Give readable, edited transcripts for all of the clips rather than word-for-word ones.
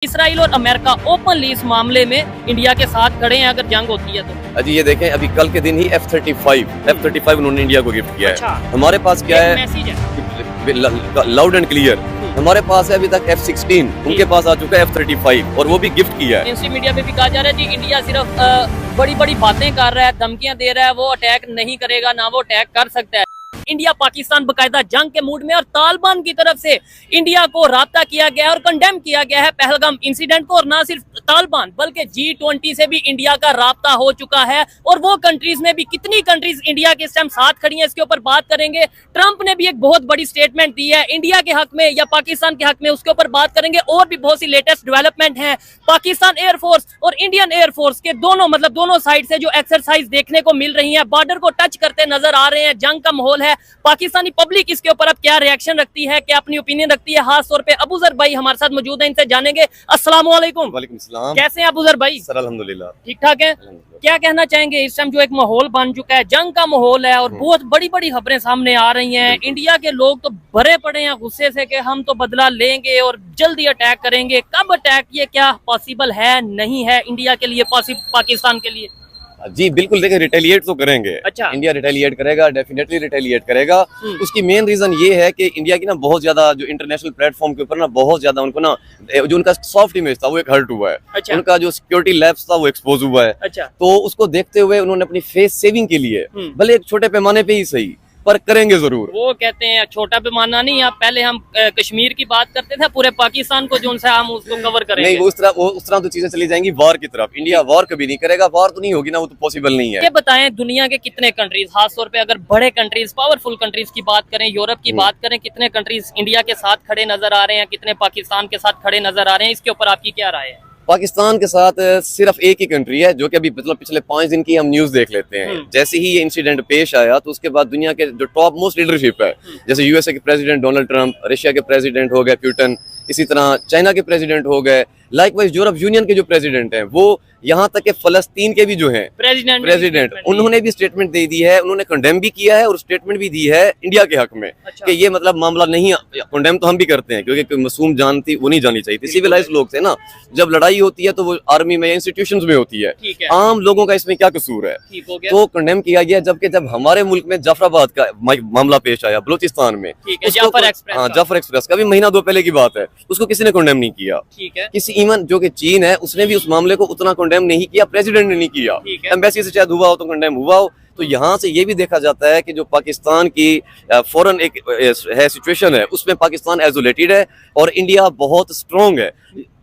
Israel और America openly इस मामले में इंडिया के साथ खड़े हैं अगर जंग होती है तो। अजी ये देखें, अभी कल के दिन ही F-35 उन्होंने इंडिया को गिफ्ट किया है। अच्छा। हमारे पास क्या है, मैसेज है लाउड एंड क्लियर। हमारे पास है अभी तक F-16, उनके पास आ चुका है F-35 और वो भी गिफ्ट किया है। मेनस्ट्रीम मीडिया पे भी कहा जा रहा है जी इंडिया सिर्फ बड़ी बड़ी बातें कर रहा है, धमकियां दे रहा है, वो अटैक नहीं करेगा, ना वो अटैक कर सकता है। इंडिया पाकिस्तान बकायदा जंग के मूड में और तालिबान की तरफ से इंडिया को राब्ता किया गया है और कंडेम किया गया है पहलगाम इंसिडेंट को। और ना सिर्फ तालिबान बल्कि G20 से भी इंडिया का राब्ता हो चुका है और वो कंट्रीज में भी कितनी कंट्रीज इंडिया के इस टाइम साथ खड़ी हैं, इसके ऊपर बात करेंगे। ट्रंप ने भी एक बहुत बड़ी स्टेटमेंट दी है इंडिया के हक में या पाकिस्तान के हक में, उसके ऊपर बात करेंगे। और भी बहुत सी लेटेस्ट डेवलपमेंट है। पाकिस्तान एयरफोर्स और इंडियन एयरफोर्स के दोनों साइड से जो एक्सरसाइज देखने को मिल रही है, बॉर्डर को टच करते नजर आ रहे हैं, जंग का माहौल है। पाकिस्तानी पब्लिक इसके ऊपर अब क्या रिएक्शन रखती है, क्या अपनी ओपिनियन रखती है, खास तौर पे अबूजर भाई हमारे साथ मौजूद है, इनसे जानेंगे। अस्सलाम वालेकुम। वालेकुम सलाम। कैसे हैं अबूजर भाई? सर अल्हम्दुलिल्लाह ठीक ठाक है। क्या कहना चाहेंगे, इस टाइम जो एक माहौल बन चुका है, जंग का माहौल है और बहुत बड़ी बड़ी खबरें सामने आ रही हैं। इंडिया के लोग तो भरे पड़े हैं गुस्से से कि हम तो बदला लेंगे और जल्दी अटैक करेंगे। कब अटैक, ये क्या पॉसिबल है नहीं है इंडिया के लिए, पाकिस्तान के लिए? जी बिल्कुल, देखिए रिटेलिएट तो करेंगे। अच्छा। इंडिया रिटेलिएट करेगा, डेफिनेटली रिटेलिएट करेगा। उसकी मेन रीजन ये है कि इंडिया की ना बहुत ज्यादा जो इंटरनेशनल प्लेटफॉर्म के ऊपर ना बहुत ज्यादा उनको ना जो उनका सॉफ्ट इमेज था वो एक हर्ट हुआ है। अच्छा। उनका जो सिक्योरिटी लैप्स था वो एक्सपोज हुआ है। अच्छा। तो उसको देखते हुए उन्होंने अपनी फेस सेविंग के लिए भले एक छोटे पैमाने पे ही सही पर करेंगे जरूर। वो कहते हैं छोटा पैमाना नहीं, आप पहले हम कश्मीर की बात करते थे, पूरे पाकिस्तान को जो हम उसको कवर करेंगे। नहीं, उस तरह तो चीजें चली जाएंगी वॉर की तरफ। इंडिया वॉर कभी नहीं करेगा, वॉर तो नहीं होगी ना, वो तो पॉसिबल नहीं है। ये बताएं दुनिया के कितने कंट्रीज, खास तौर पे अगर बड़े कंट्रीज, पावरफुल कंट्रीज की बात करें, यूरोप की बात करें, कितने कंट्रीज इंडिया के साथ खड़े नजर आ रहे हैं, कितने पाकिस्तान के साथ खड़े नजर आ रहे हैं, इसके ऊपर आपकी क्या राय है? पाकिस्तान के साथ सिर्फ एक ही कंट्री है जो कि अभी मतलब पिछले 5 दिन की हम न्यूज देख लेते हैं। जैसे ही ये इंसिडेंट पेश आया तो उसके बाद दुनिया के जो टॉप मोस्ट लीडरशिप है, जैसे यूएसए के प्रेसिडेंट डोनाल्ड ट्रंप, रशिया के प्रेसिडेंट हो गए पुतिन, इसी तरह चाइना के प्रेसिडेंट हो गए, लाइकवाइज यूरोप यूनियन के जो प्रेसिडेंट हैं, वो यहाँ तक के फलस्तीन के भी जो हैं प्रेसिडेंट उन्होंने भी स्टेटमेंट दे दी है। उन्होंने कंडेम भी किया है और स्टेटमेंट भी दी है इंडिया के हक में। अच्छा। कि ये मतलब मामला नहीं, कंडेम तो हम भी करते हैं क्योंकि कोई मासूम जान थी वो नहीं जानी चाहिए थी। सिविलाइज लोग थे ना, जब लड़ाई होती है तो वो आर्मी में इंस्टीट्यूशंस में होती है, आम लोगों का इसमें क्या कसूर है, तो कंडेम किया गया। जबकि जब हमारे मुल्क में जाफराबाद का मामला पेश आया बलूचिस्तान में, जाफर एक्सप्रेस का भी महीना 2 पहले की बात है, उसको किसी ने कंडेम नहीं किया। किसी इवन जो कि चीन है उसने भी उस मामले को उतना कंडेम नहीं किया, प्रेसिडेंट ने नहीं किया, एम्बेसी से शायद हुआ हो तो कंडेम हुआ हो। तो यहाँ से ये भी देखा जाता है कि जो पाकिस्तान की फॉरेन एक है सिचुएशन है, उसमें पाकिस्तान आइसोलेटेड है और इंडिया बहुत स्ट्रॉन्ग है।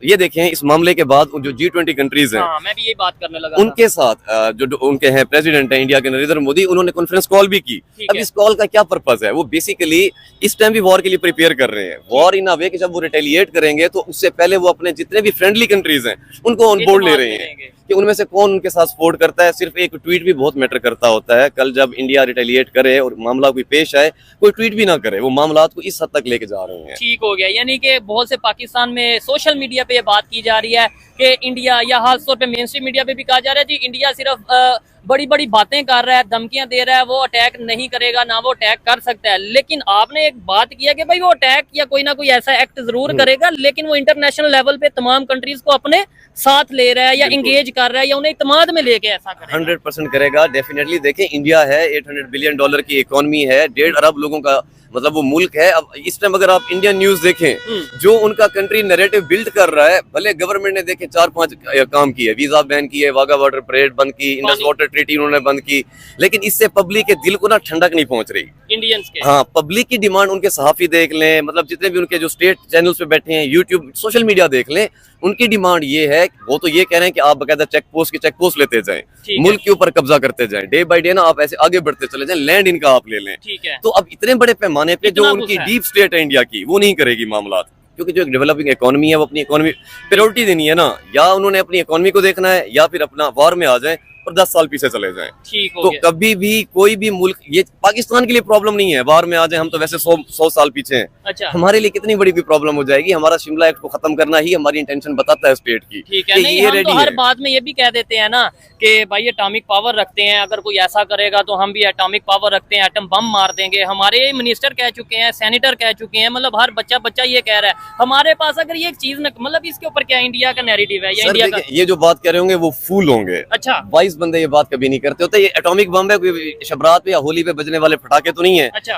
ये देखें इस मामले के बाद जो G20 कंट्रीज हैं, मैं भी यही बात करने लगा उनके साथ जो उनके हैं प्रेसिडेंट है इंडिया के नरेंद्र मोदी, उन्होंने कॉन्फ्रेंस कॉल भी की। अब इस कॉल का क्या पर्पस है? वो बेसिकली इस टाइम भी वॉर के लिए प्रिपेयर कर रहे हैं। वॉर इन अ वे कि जब वो रिटेलिएट करेंगे तो उससे पहले वो अपने जितने भी फ्रेंडली कंट्रीज हैं उनको ऑन बोर्ड ले रहे हैं कि उनमें से कौन उनके साथ सपोर्ट करता है। सिर्फ एक ट्वीट भी बहुत मैटर करता होता है। कल जब इंडिया रिटेलिएट करे और मामला कोई पेश आए, कोई ट्वीट भी ना करे, वो मामला को इस हद तक लेके जा रहे हैं। ठीक हो गया, यानी कि बहुत से पाकिस्तान में सोशल मीडिया पे ये बात की जा रही है कि इंडिया, या खास तौर पे मेन स्ट्रीम मीडिया पे भी कहा जा रहा है जी इंडिया सिर्फ बड़ी बड़ी बातें कर रहा है, धमकियां दे रहा है, वो अटैक नहीं करेगा, ना वो अटैक कर सकता है। लेकिन आपने एक बात किया कि भाई वो अटैक या कोई ना कोई ऐसा एक्ट जरूर करेगा, लेकिन वो इंटरनेशनल लेवल पे तमाम कंट्रीज को अपने साथ ले रहा है या इंगेज कर रहा है या उन्हें इत्मीनान में लेके ऐसा करेगा। 100% करेगा, डेफिनेटली। देखें इंडिया है, $800 बिलियन की इकोनॉमी है, 1.5 अरब लोगों का मतलब वो मुल्क है। अब इस टाइम अगर आप इंडियन न्यूज देखें, जो उनका कंट्री नैरेटिव बिल्ड कर रहा है, भले गवर्नमेंट ने देखे 4-5 काम किए, वीजा बैन किए, वाघा बॉर्डर परेड बंद की, इंडस वाटर ट्रीटी उन्होंने बंद की, लेकिन इससे पब्लिक के दिल को ना ठंडक नहीं पहुंच रही इंडियंस के। हाँ, पब्लिक की डिमांड, उनके सहाफी देख लें, मतलब जितने भी उनके जो स्टेट चैनल्स पे बैठे हैं, यूट्यूब, सोशल मीडिया देख लें, उनकी डिमांड ये है, वो तो ये कह रहे हैं कि आप बकायदा चेक पोस्ट लेते जाएं, मुल्क के ऊपर कब्जा करते जाएं, डे बाय डे ना आप ऐसे आगे बढ़ते चले जाएं, लैंड इनका आप ले लें। तो अब इतने बड़े पैमाने पे जो उनकी डीप स्टेट है इंडिया की, वो नहीं करेगी मामला, क्योंकि जो एक डेवलपिंग इकोनॉमी है वो अपनी इकोनॉमी प्रायोरिटी देनी है ना। या उन्होंने अपनी इकोनॉमी को देखना है या फिर अपना वॉर में आ जाए पर 10 साल पीछे चले जाएं। ठीक हो तो गया। कभी भी कोई भी मुल्क, ये पाकिस्तान के लिए प्रॉब्लम नहीं है, बाहर में आ जाए, हम तो वैसे 100 साल पीछे हैं। अच्छा, हमारे लिए कितनी बड़ी भी प्रॉब्लम हो जाएगी, हमारा शिमला एक्ट को खत्म करना ही हमारी इंटेंशन बताता है स्टेट की। ठीक है। कि नहीं, ये हम रेडी तो हर है। बात में ये भी कह देते हैं ना कि भाई एटॉमिक पावर रखते हैं, अगर कोई ऐसा करेगा तो हम भी एटॉमिक पावर रखते हैं, एटम बम मार देंगे। हमारे मिनिस्टर कह चुके हैं, सेनेटर कह चुके हैं, मतलब हर बच्चा ये कह रहा है। हमारे पास अगर ये एक चीज मतलब इसके ऊपर क्या इंडिया का नैरेटिव है या सर इंडिया का? देखिए, ये जो बात कर रहे होंगे वो फूल होंगे। अच्छा, 22 बंदे ये बात कभी नहीं करते होते। ये एटॉमिक बम है, कोई शबरात पे या होली पे बजने वाले पटाखे तो नहीं है। अच्छा,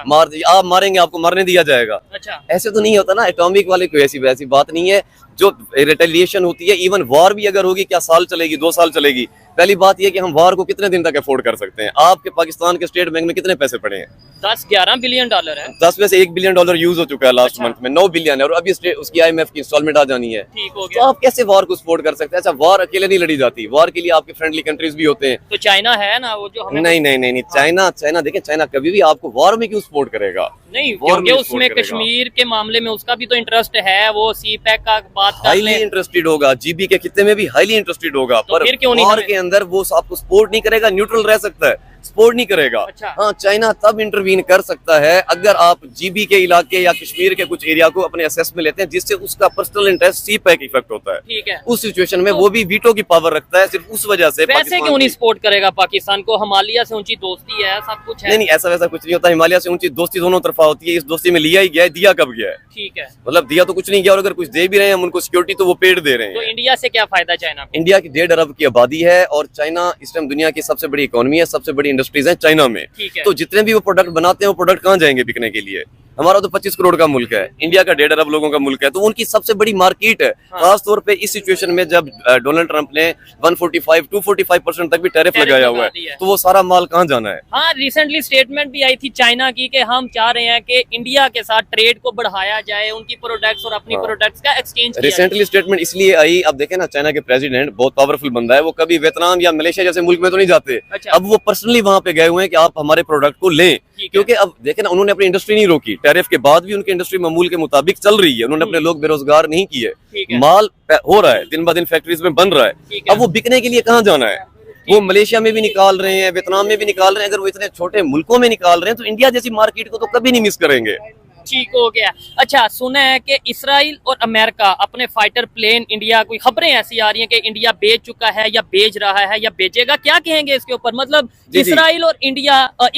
आप मारेंगे, आपको मरने दिया जाएगा, अच्छा, ऐसे तो नहीं होता ना। एटॉमिक वाले कोई ऐसी वैसी बात नहीं है। जो रिटेलिएशन होती है, इवन वॉर भी अगर होगी, क्या साल चलेगी, 2 साल चलेगी? पहली बात यह कि हम वॉर को कितने दिन तक अफोर्ड कर सकते हैं? आपके पाकिस्तान के स्टेट बैंक में कितने पैसे पड़े हैं? 10-11 बिलियन डॉलर है। 10 में से $1 बिलियन यूज हो चुका है लास्ट अच्छा। मंथ में, 9 बिलियन है, और अभी उसकी IMF की इंस्टॉलमेंट आ जानी है। ठीक हो तो गया। आप कैसे वॉर को सपोर्ट कर सकते हैं? अच्छा, वॉर अकेले नहीं लड़ी जाती, वॉर के लिए आपके फ्रेंडली कंट्रीज भी होते हैं। तो चाइना है ना वो जो हमें नहीं, चाइना देखिए, चाइना कभी भी आपको वॉर में क्यों सपोर्ट करेगा? नहीं, वॉर क्योंकि में उसमें सपोर्ट करेगा। कश्मीर के मामले में उसका भी तो इंटरेस्ट है, वो CPEC का बात कर हाईली ले। इंटरेस्टेड होगा, GB के खित्ते में भी हाईली इंटरेस्टेड होगा, तो पर फिर क्यों नहीं वॉर हमें? के अंदर वो आपको सपोर्ट नहीं करेगा, न्यूट्रल रह सकता है, सपोर्ट नहीं करेगा। अच्छा। हाँ, चाइना तब इंटरवीन कर सकता है अगर आप GB के इलाके या कश्मीर के कुछ एरिया को अपने असेस में लेते हैं, जिससे उसका पर्सनल इंटरेस्ट CPEC इफेक्ट होता है। ठीक है। उस सिचुएशन में वो भी वीटो की पावर रखता है, सिर्फ उस वजह से। वैसे पाकिस्तान क्यों नहीं की- सपोर्ट करेगा पाकिस्तान को? हिमालय से ऊंची दोस्ती है, सब कुछ है। नहीं, ऐसा वैसा कुछ नहीं होता। हिमालय से ऊंची दोस्ती दोनों तरफा होती है। इस दोस्ती में लिया ही गया है, दिया कब गया है? ठीक है। मतलब दिया तो कुछ नहीं गया, और अगर कुछ दे भी रहे हैं हम उनको सिक्योरिटी, तो वो पेड़ दे रहे तो हैं। इंडिया से क्या फायदा चाइना को? इंडिया की 1.5 अरब की आबादी है, और चाइना इस टाइम दुनिया की सबसे बड़ी इकोनॉमी है, सबसे बड़ी इंडस्ट्रीज है चाइना में। ठीक है। तो जितने भी वो प्रोडक्ट बनाते हैं, वो प्रोडक्ट कहाँ जाएंगे बिकने के लिए? हमारा तो 25 करोड़ का मुल्क है, इंडिया का 1.5 अरब लोगों का मुल्क है, तो उनकी सबसे बड़ी मार्केट है। हाँ। खास तौर पे इस सिचुएशन में जब डोनाल्ड ट्रंप ने 145-245% तक भी टैरिफ लगाया हुआ है, दिया है। तो वो सारा माल कहाँ जाना है? हाँ, रिसेंटली स्टेटमेंट भी आई थी चाइना की कि हम चाह रहे हैं कि इंडिया के साथ ट्रेड को बढ़ाया जाए, उनकी प्रोडक्ट्स और अपनी हाँ। प्रोडक्ट्स का एक्सचेंज किया रिसेंटली स्टेटमेंट इसलिए आई, अब देखें ना, चाइना के प्रेसिडेंट बहुत पावरफुल बंदा है, वो कभी वियतनाम या मलेशिया जैसे मुल्क में तो नहीं जाते। अच्छा। अब वो पर्सनली वहां पे गए हुए हैं कि आप हमारे प्रोडक्ट को लें, है। क्योंकि अब देखें ना, उन्होंने अपनी इंडस्ट्री नहीं रोकी, टैरिफ के बाद भी उनकी इंडस्ट्री मामूल के मुताबिक चल रही है, उन्होंने अपने लोग बेरोजगार नहीं किए, ठीक है। माल हो रहा है, दिन ब दिन फैक्ट्रीज में बन रहा है। ठीक है। अब वो बिकने के लिए कहाँ जाना है? वो मलेशिया में भी निकाल रहे हैं, वियतनाम में भी निकाल रहे हैं। अगर वो इतने छोटे मुल्कों में निकाल रहे हैं, तो इंडिया जैसी मार्केट को तो कभी नहीं मिस करेंगे। ठीक हो गया। अच्छा, सुना है कि इसराइल और अमेरिका अपने फाइटर प्लेन इंडिया, कोई खबरें ऐसी आ रही हैं कि इंडिया बेच चुका है या बेच रहा है या बेचेगा, क्या कहेंगे इसके ऊपर? मतलब जी, जी।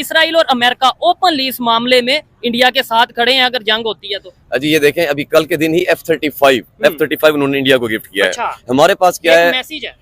इसराइल और अमेरिका ओपनली इस मामले में इंडिया के साथ खड़े हैं अगर जंग होती है तो। अजी ये देखें, अभी कल के दिन ही F-35 उन्होंने इंडिया को गिफ्ट किया अच्छा। है। हमारे पास क्या है? मैसेज है।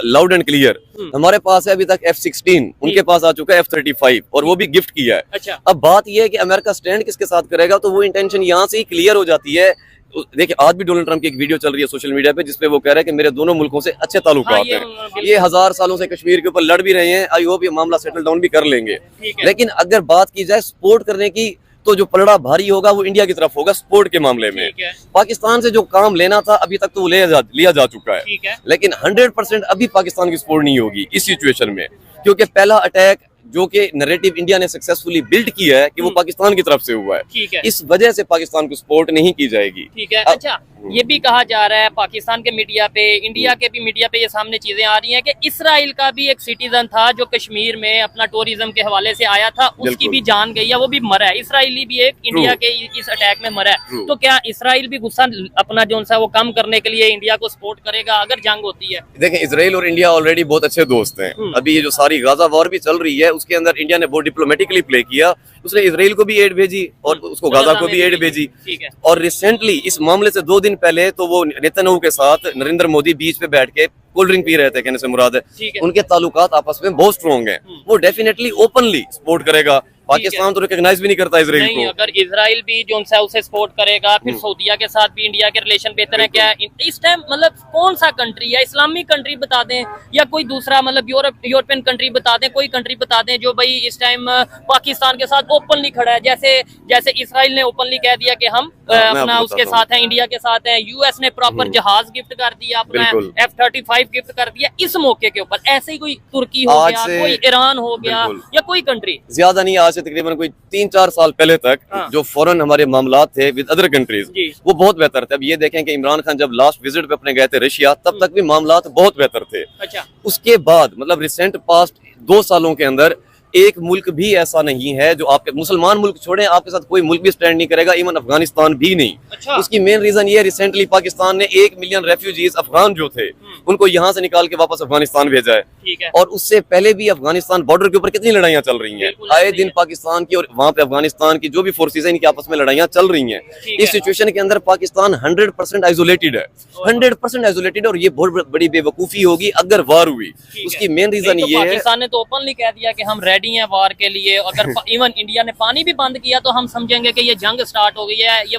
Loud and clear. हमारे पास है अभी तक F-16, उनके पास आ चुका है F-35, और वो भी गिफ्ट किया है। अच्छा। अब बात ये है कि अमेरिका स्टैंड किसके साथ करेगा, तो वो इंटेंशन यहाँ से ही क्लियर हो जाती है। देखिए, आज भी डोनाल्ड ट्रंप की एक वीडियो चल रही है सोशल मीडिया पे, जिसपे वो कह रहा है कि मेरे दोनों मुल्कों से अच्छे ताल्लुकात हाँ, हैं। ये 1000 सालों से कश्मीर के ऊपर लड़ भी रहे हैं, आई होप ये मामला सेटल डाउन भी कर लेंगे। ठीक है। लेकिन अगर बात की जाए सपोर्ट करने की, तो जो पलड़ा भारी होगा वो इंडिया की तरफ होगा सपोर्ट के मामले में। ठीक है। पाकिस्तान से जो काम लेना था अभी तक तो वो लिया जा चुका है, ठीक है। लेकिन 100% अभी पाकिस्तान की सपोर्ट नहीं होगी इस सिचुएशन में, क्योंकि पहला अटैक जो कि नैरेटिव इंडिया ने सक्सेसफुली बिल्ड किया है कि वो पाकिस्तान की तरफ से हुआ है, ठीक है। इस वजह से पाकिस्तान को सपोर्ट नहीं की जाएगी। ठीक है। अच्छा, ये भी कहा जा रहा है पाकिस्तान के मीडिया पे, इंडिया के भी मीडिया पे ये सामने चीजें आ रही हैं कि इसराइल का भी एक सिटीजन था जो कश्मीर में अपना टूरिज्म के हवाले से आया था, उसकी बिल्कुल। भी जान गई है, वो भी मरा है। इसराइली भी एक इंडिया के इस अटैक में मरा है। True। तो क्या इसराइल भी गुस्सा अपना जो सा वो कम करने के लिए इंडिया को सपोर्ट करेगा अगर जंग होती है? देखें, इजराइल और इंडिया ऑलरेडी बहुत अच्छे दोस्त हैं। अभी ये जो सारी गाजा वॉर भी चल रही है, उसके अंदर इंडिया ने बहुत डिप्लोमेटिकली प्ले किया, उसने इजराइल को भी एड भेजी और उसको गाजा को भी एड भेजी। ठीक है। और रिसेंटली इस मामले से 2 दिन पहले तो वो नेतन्याहू के साथ नरेंद्र मोदी बीच पे बैठ के कोल्ड ड्रिंक पी रहे थे, कहने से मुराद है ठीक है। उनके ताल्लुकात आपस में बहुत स्ट्रॉन्ग हैं। वो डेफिनेटली ओपनली सपोर्ट करेगा। पाकिस्तान तो रिकॉग्नाइज भी नहीं करता इजराइल नहीं, को। अगर इजराइल भी जो है उसे सपोर्ट करेगा, फिर सऊदीया के साथ भी इंडिया के रिलेशन बेहतर है। क्या इस टाइम मतलब कौन सा कंट्री है, इस्लामिक कंट्री बता दें या कोई दूसरा, मतलब यूरोपियन कंट्री बता दें, कोई कंट्री बता दें जो भाई इस टाइम पाकिस्तान के साथ ओपनली खड़ा है? जैसे इसराइल ने ओपनली कह दिया कि हम अपना उसके साथ हैं, इंडिया के साथ हैं। यूएस ने प्रॉपर जहाज गिफ्ट कर दिया, अपना F-35 गिफ्ट कर दिया इस मौके के ऊपर। ऐसे ही कोई तुर्की हो गया, कोई ईरान हो गया या कोई कंट्री? ज्यादा नहीं, आज आज से तकरीबन कोई 3-4 साल पहले तक जो फॉरेन हमारे मामलात थे विद अदर कंट्रीज वो बहुत बेहतर थे। अब ये देखें कि इमरान खान जब लास्ट विजिट पे अपने गए थे रशिया, तब तक भी मामलात बहुत बेहतर थे। अच्छा। उसके बाद मतलब रिसेंट पास्ट 2 सालों के अंदर एक मुल्क भी ऐसा नहीं है जो आपके, मुसलमान मुल्क छोड़ें, आपके साथ कोई मुल्क भी स्टैंड नहीं करेगा, इवन अफगानिस्तान भी नहीं। अच्छा। उसकी मेन रीजन ये, रिसेंटली पाकिस्तान ने 1 मिलियन रेफ्यूजीज अफगान जो थे उनको यहाँ से निकाल के वापस अफगानिस्तान भेजा है। ठीक है। और उससे पहले भी अफगानिस्तान बॉर्डर के ऊपर कितनी लड़ाइयां चल रही हैं, आए दिन पाकिस्तान की और वहां पे अफगानिस्तान की जो भी फोर्सेज है इनकी आपस में लड़ाइयां चल रही हैं। इस सिचुएशन के अंदर पाकिस्तान 100% आइसोलेटेड है, 100% आइसोलेटेड, और ये बहुत बड़ी बेवकूफी होगी अगर वार हुई। उसकी मेन रीजन ये है, पाकिस्तान ने तो ओपनली कह दिया कि हम रेडी हैं वार के लिए। अगर इवन इंडिया ने पानी भी बंद किया तो हम समझेंगे कि ये जंग स्टार्ट हो गई है, ये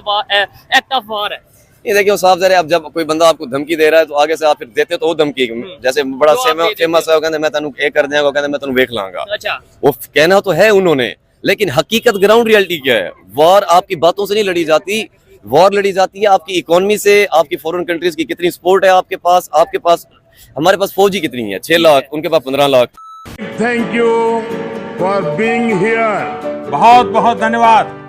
एक्ट ऑफ वार है। ये देखिए साहब, जरा अब जब कोई बंदा आपको धमकी दे रहा है तो आगे से आप फिर देते तो वो धमकी, जैसे बड़ा फेमस है, कहते मैं तेनू ये कर देंगे, कहते मैं तेनू देख लांगा। अच्छा। वो कहना तो है उन्होंने, लेकिन हकीकत ग्राउंड रियलिटी क्या है? वार आपकी बातों से नहीं लड़ी जाती, वार लड़ी जाती है आपकी इकोनॉमी से, आपकी फॉरेन कंट्रीज की कितनी सपोर्ट है आपके पास। हमारे पास फौजी कितनी है, 6 लाख, उनके पास 15 lakh. Thank you for being here. बहुत बहुत धन्यवाद।